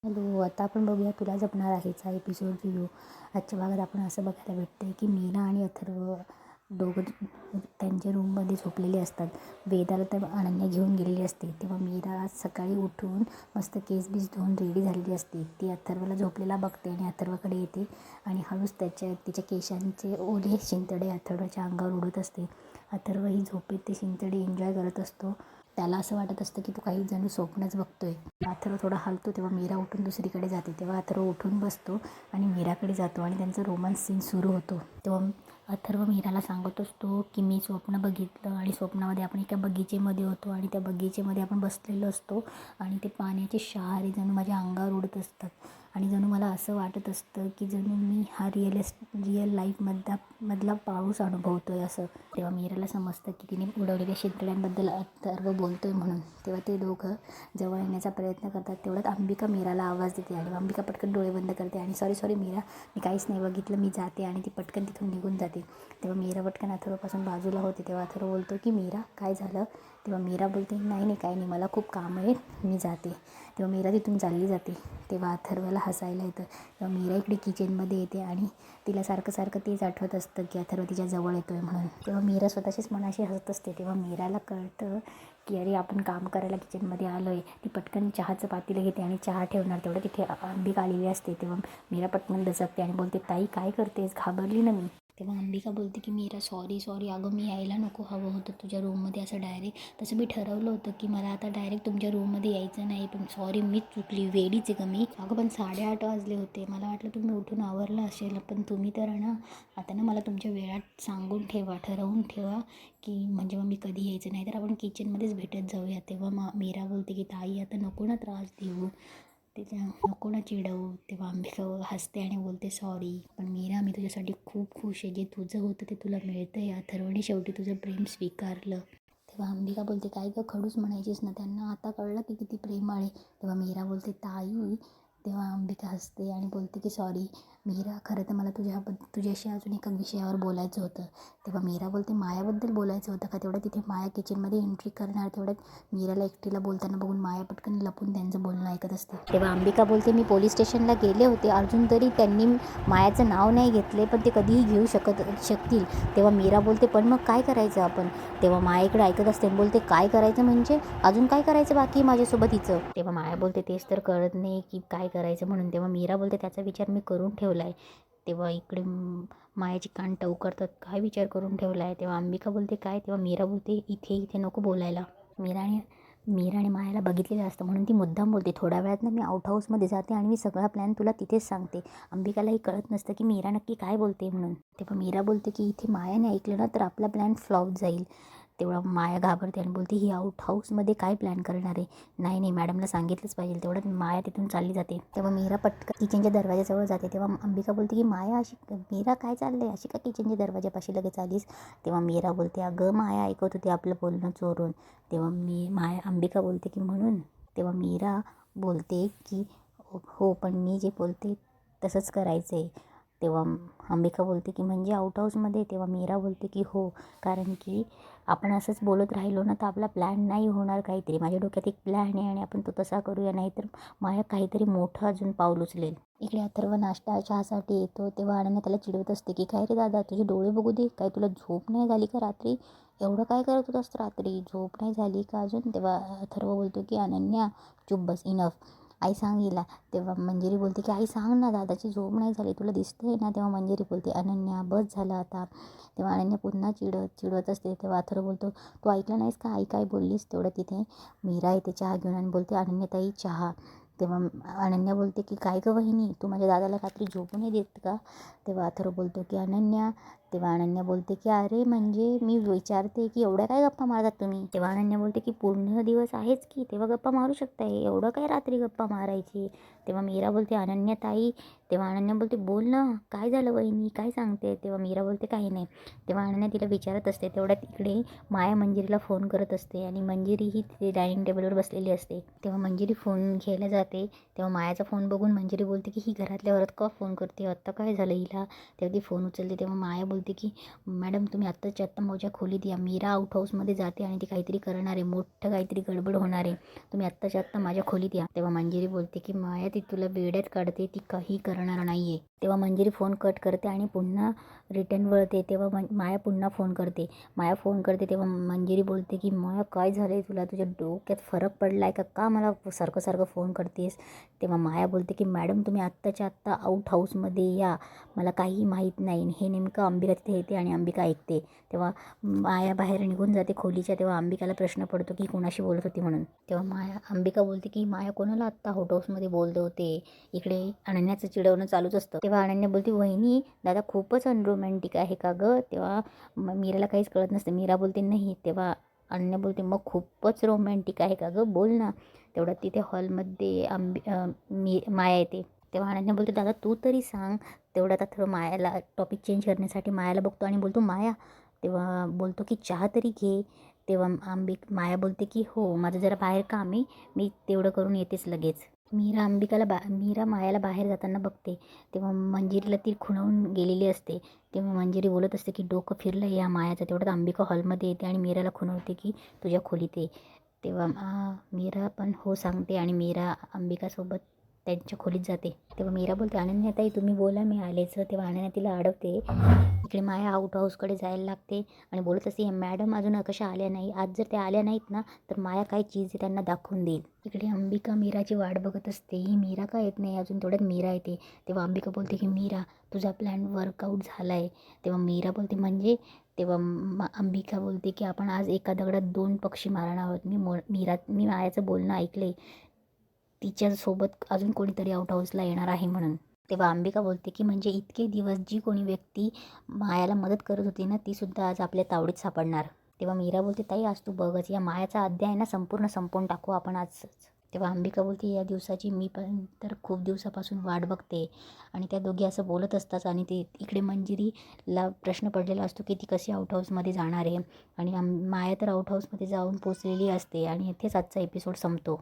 Hello, आता आपण बघूया तुला जपणार आहेचा एपिसोड रिव्ह्यू. आजच्या भागात आपण असं बघायला भेटतं आहे की मीना आणि अथर्व दोघं त्यांच्या रूममध्ये झोपलेले असतात. वेदाला तर अनन्या घेऊन गेलेली असते. तेव्हा मीरा आज सकाळी उठून मस्त केस बीस धुवून रेडी झालेली असते. ती अथर्वला झोपलेला बघते आणि अथर्वकडे येते आणि हळूच तिच्या केसांचे ओले शिंतडे अथर्वच्या अंगावर उडत असते. अथर्व ही झोपेत ते शिंतडे एन्जॉय करत असतो. त्याला असं वाटत असतं की तो काही जणू स्वप्नच बघतोय. अथर्व थोडा हलतो तेव्हा मीरा उठून दुसरीकडे जाते. तेव्हा अथर्व उठून बसतो आणि मीराकडे जातो आणि त्यांचा रोमांस सीन सुरू होतो. तेव्हा अथर्व मीराला सांगत असतो की मी स्वप्न बघितलं आणि स्वप्नामध्ये आपण एका बगीचेमध्ये होतो आणि त्या बगीचेमध्ये आपण बसलेलो असतो आणि ते पाण्याचे शहारे जणू माझ्या अंगावर उडत असतात आणि जणू मला असं वाटत असतं की जणू मी हा रिअल लाईफमधला पाऊस अनुभवतो आहे असं. तेव्हा मीराला समजतं की तिने उडवलेल्या शिंतड्यांबद्दल अथर्व बोलतो आहे म्हणून. तेव्हा ते दोघं जवळ येण्याचा प्रयत्न करतात. तेवढ्यात अंबिका मीराला आवाज देते आणि अंबिका पटकन डोळे बंद करते आणि सॉरी मीरा, मी काहीच नाही बघितलं, मी जाते, आणि ती पटकन तिथून निघून जाते. तेव्हा मीरा पटकन अथर्वपासून बाजूला होते. तेव्हा अथर्व बोलतो की मीरा काय झालं? तेव्हा मीरा बोलते नाही काही नाही, मला खूप काम आहे, मी जाते. तेव्हा मीरा तिथून चालली जाते. तेव्हा अथर्वला हसायला येतं. तेव्हा मीरा इकडे किचनमध्ये येते आणि तिला सारखं तेच आठवत असतं की अथर्व तिच्या जवळ येतो आहे म्हणून. तेव्हा मीरा स्वतःशीच मनाशी हसत असते. तेव्हा मीराला कळतं की अरे आपण काम करायला किचनमध्ये आलो आहे. ती पटकन चहाचं पातेलं घेते आणि चहा ठेवणार. तेवढं तिथे अंबिका आलेली असते. तेव्हा मीरा पटकन दचकते आणि बोलते ताई काय करतेस, घाबरली ना मी. तेव्हा अंबिका बोलते की मीरा सॉरी अगं, मी यायला नको हवं होतं तुझ्या रूममध्ये असं डायरेक्ट. तसं मी ठरवलं होतं की मला आता डायरेक्ट तुमच्या रूममध्ये यायचं नाही, पण सॉरी मीच चुकली, वेडीच आहे का मी. अगं पण 8:30 वाजले होते, मला वाटलं तुम्ही उठून आवरलं असेल, पण तुम्ही तर ना आता ना मला तुमच्या वेळात सांगून ठेवा, ठरवून ठेवा की म्हणजे मग मी कधी यायचं, नाही तर आपण किचनमध्येच भेटत जाऊया. तेव्हा मीरा बोलते की ताई आता नको ना त्रास देऊ, तिच्या नको ना चिडवू. तेव्हा अंबिका हसते आणि बोलते सॉरी, पण मीरा मी तुझ्यासाठी खूप खुश आहे, जे तुझं होतं ते तुला मिळतं आहे. अथर्वने शेवटी तुझं प्रेम स्वीकारलं. तेव्हा अंबिका बोलते काय गं खडूस म्हणायचीस ना, त्यांना आता कळलं की किती प्रेम आहे. तेव्हा मीरा बोलते ताई. तेव्हा अंबिका हसते आणि बोलते की सॉरी मीरा, खरं तर मला तुझ्याशी अजून एका विषयावर बोलायचं होतं. तेव्हा मीरा बोलते मायाबद्दल बोलायचं होतं का? तेवढं तिथे माया किचनमध्ये एंट्री करणार. तेवढ्यात मीराला एकटीला बोलताना बघून माया पटकन लपून त्यांचं बोलणं ऐकत असते. तेव्हा अंबिका बोलते मी पोलीस स्टेशनला गेले होते, अजून तरी त्यांनी मायाचं नाव नाही घेतले, पण ते कधीही घेऊ शकतील. तेव्हा मीरा बोलते पण मग काय करायचं आपण? तेव्हा माया इकडे ऐकत असते बोलते काय करायचं म्हणजे अजून काय करायचं बाकी माझ्यासोबत हिचं? तेव्हा माया बोलते तेच तर कळत नाही की काय करायचं म्हणून. तेव्हा मीरा बोलते त्याचा विचार मी करून ठेवला आहे. तेव्हा इकडे मायाची कान टवकारतात, काय विचार करून ठेवला आहे? तेव्हा अंबिका बोलते काय? तेव्हा मीरा बोलते इथे नको बोलायला. मीराने मायाला बघितलेलं असतं म्हणून ती मुद्दाम बोलते थोड्या वेळात ना मी आउट हाऊसमध्ये जाते आणि मी सगळा प्लॅन तुला तिथेच सांगते. अंबिकालाही कळत नसतं की मीरा नक्की काय बोलते म्हणून. तेव्हा मीरा बोलते की इथे मायाने ऐकलं ना तर आपला प्लॅन फ्लॉप जाईल. तेवढा माया घाबरते आणि बोलते ही आउट हाऊसमध्ये काय प्लॅन करणार आहे? नाही मॅडमला सांगितलंच पाहिजे. तेवढ्यात माया तिथून चालली जाते. तेव्हा मीरा पटकन किचनच्या दरवाजाजवळ जाते. तेव्हा अंबिका बोलते की मीरा काय चाललंय, अशी का किचनच्या दरवाजापाशी लगेच आलीस? तेव्हा मीरा बोलते अगं माया ऐकत होती आपलं बोलणं चोरून. तेव्हा अंबिका बोलते की म्हणून. तेव्हा मीरा बोलते की हो, पण मी जे बोलते तसंच करायचं आहे. तेव्हा अंबिका बोलते की म्हणजे आउट हाऊसमध्ये? तेव्हा मीरा बोलते की हो, कारण की आपण असंच बोलत राहिलो ना तर आपला प्लॅन नाही होणार. काहीतरी माझ्या डोक्यात एक प्लॅन आहे आणि आपण तो तसा करूया, नाहीतर माया काहीतरी मोठं अजून पाऊल उचलेल. इकडे अथर्व नाश्ता चहासाठी येतो. तेव्हा अनन्या त्याला चिडवत असते की काय रे दादा, तुझे डोळे बघू दे, काय तुला झोप नाही झाली का रात्री? एवढं काय करत होतास रात्री, झोप नाही झाली का अजून? तेव्हा अथर्व बोलतो की अनन्या चुप बस, इनफ, आई सांग हिला. तेव्हा मंजिरी बोलते की आई सांग ना, दादाची झोप नाही झाली, तुला दिसतंय ना. तेव्हा मंजिरी बोलते अनन्या बस झालं आता. तेव्हा अनन्या पुन्हा चिडवत असते. तेव्हा अथर्व बोलतो तू ऐकलं नाहीस का आई काय बोललीस? तेवढं तिथे मीरा येते चहा घेऊन आणि बोलते अनन्याताई चहा. तेव्हा अनन्या बोलते की काय गं वहिनी, तू माझ्या दादाला रात्री झोपू नाही देत का? तेव्हा अथर्व बोलतो की अनन्या. तेव्हा अनन्या बोलते की अरे म्हणजे मी विचारते की एवढ्या काय गप्पा मारतात तुम्ही? तेव्हा अनन्या बोलते की पूर्ण दिवस आहेच की, तेव्हा गप्पा मारू शकताय, एवढं काय रात्री गप्पा मारायची? तेव्हा मीरा बोलते अनन्याताई. तेव्हा अनन्या बोलते बोल ना, काय झालं वहिनी, काय सांगते? तेव्हा मीरा बोलते काही नाही. तेव्हा अनन्या तिला विचारत असते. तेवढ्यात इकडे माया मंजिरीला फोन करत असते आणि मंजिरी ही तिथे डायनिंग टेबलवर बसलेली असते. तेव्हा मंजिरी फोन घ्यायला जाते. तेव्हा मायाचा फोन बघून मंजिरी बोलते की ही घरातल्या घरात का फोन करते, आत्ता काय झालं हिला? तेव्हा ती फोन उचलते. तेव्हा माया बोलते बोलते की मॅडम तुम्ही आत्ताच्या आत्ता माझ्या खोलीत या. मीरा आउट हाऊसमध्ये जाते आणि ती काहीतरी करणार आहे, मोठं काहीतरी गडबड होणार आहे, तुम्ही आत्ताच्या आत्ता माझ्या खोलीत या. तेव्हा मंजिरी बोलते की माया ती तुला वेड्यात काढते, ती काही करणार नाही आहे. तेव्हा मंजिरी फोन कट करते आणि पुन्हा रिटर्न वळते. तेव्हा माया पुन्हा फोन करते. माया फोन करते तेव्हा मंजिरी बोलते की माया काय झालं आहे तुला, तुझ्या डोक्यात फरक पडला आहे का मला सारखं सारखं फोन करतेस. तेव्हा माया बोलते की मॅडम तुम्ही आत्ताच्या आत्ता आउट हाऊसमध्ये या, मला काही माहीत नाही. हे नेमकं अंबिका तिथे येते आणि अंबिका ऐकते. तेव्हा माया बाहेर निघून जाते खोलीच्या. तेव्हा अंबिकाला प्रश्न पडतो की कोणाशी बोलत होती म्हणून. तेव्हा अंबिका बोलते की माया कोणाला आत्ता आउट हाऊसमध्ये बोलते होते. इकडे अनन्याचं चिडवणं चालूच असतं. तेव्हा अनन्या बोलते वहिनी दादा खूपच अनरोमॅन्टिक आहे का गं. तेव्हा मीराला काहीच कळत नसतं. मीरा बोलते नाही. तेव्हा अनन्या बोलते मग खूपच रोमॅन्टिक आहे का गं, बोल ना. तेवढ्यात तिथे हॉलमध्ये माया येते. तेव्हा अनन्या बोलते दादा तू तरी सांग. तेवढ्यात आता मायाला टॉपिक चेंज करण्यासाठी मायाला बघतो आणि बोलतो माया. तेव्हा बोलतो की चहा तरी घे. तेव्हा माया बोलते की हो माझं जरा बाहेर काम आहे, मी तेवढं करून येतेच लगेच. मीरा मायाला बाहेर जाताना बघते. तेव्हा मंजिरीला ती खुणवून गेलेली असते. तेव्हा मंजिरी बोलत असते की डोकं फिरलं या मायाचं. तेवढ्यात अंबिका हॉलमध्ये येते आणि मीराला खुणवते की तुझ्या खोलीत ये. तेव्हा मीरा पण हो सांगते आणि मीरा अंबिकासोबत त्यांच्या खोलीत जाते. तेव्हा मीरा बोलते अनन्याताई तुम्ही बोला मी आलेच. तेव्हा अनन्या तिला अडवते. इकडे माया आउट हाऊसकडे जायला लागते आणि बोलत असते मॅडम अजून कशा आल्या नाही, आज जर त्या आल्या नाहीत ना तर माया काय चीज आहे त्यांना दाखवून देईल. इकडे अंबिका मीराची वाट बघत असते. ही मीरा का येत नाही अजून. तेवढ्यात मीरा येते. तेव्हा अंबिका बोलते की मीरा तुझा प्लॅन वर्कआउट झाला आहे. तेव्हा मीरा बोलते म्हणजे. तेव्हा अंबिका बोलते की आपण आज एका दगडात 2 पक्षी मारणार आहोत. मी मायाचं बोलणं ऐकलं आहे, तिच्यासोबत अजून कोणीतरी आउट हाऊसला येणार आहे म्हणून. तेव्हा अंबिका बोलते की म्हणजे इतके दिवस जी कोणी व्यक्ती मायाला मदत करत होती ना तीसुद्धा आज आपल्या तावडीत सापडणार. तेव्हा मीरा बोलते ताई आज तू बघच, या मायाचा अध्याय ना संपूर्ण संपवून टाकू आपण आजच. तेव्हा अंबिका बोलते या दिवसाची मी पण तर खूप दिवसापासून वाट बघते. आणि त्या दोघी असं बोलत असतात आणि ते इकडे मंजिरीला प्रश्न पडलेला असतो की ती कशी आउट हाऊसमध्ये जाणार आहे. आणि माया तर आउट हाऊसमध्ये जाऊन पोचलेली असते आणि इथेच आजचा एपिसोड संपतो.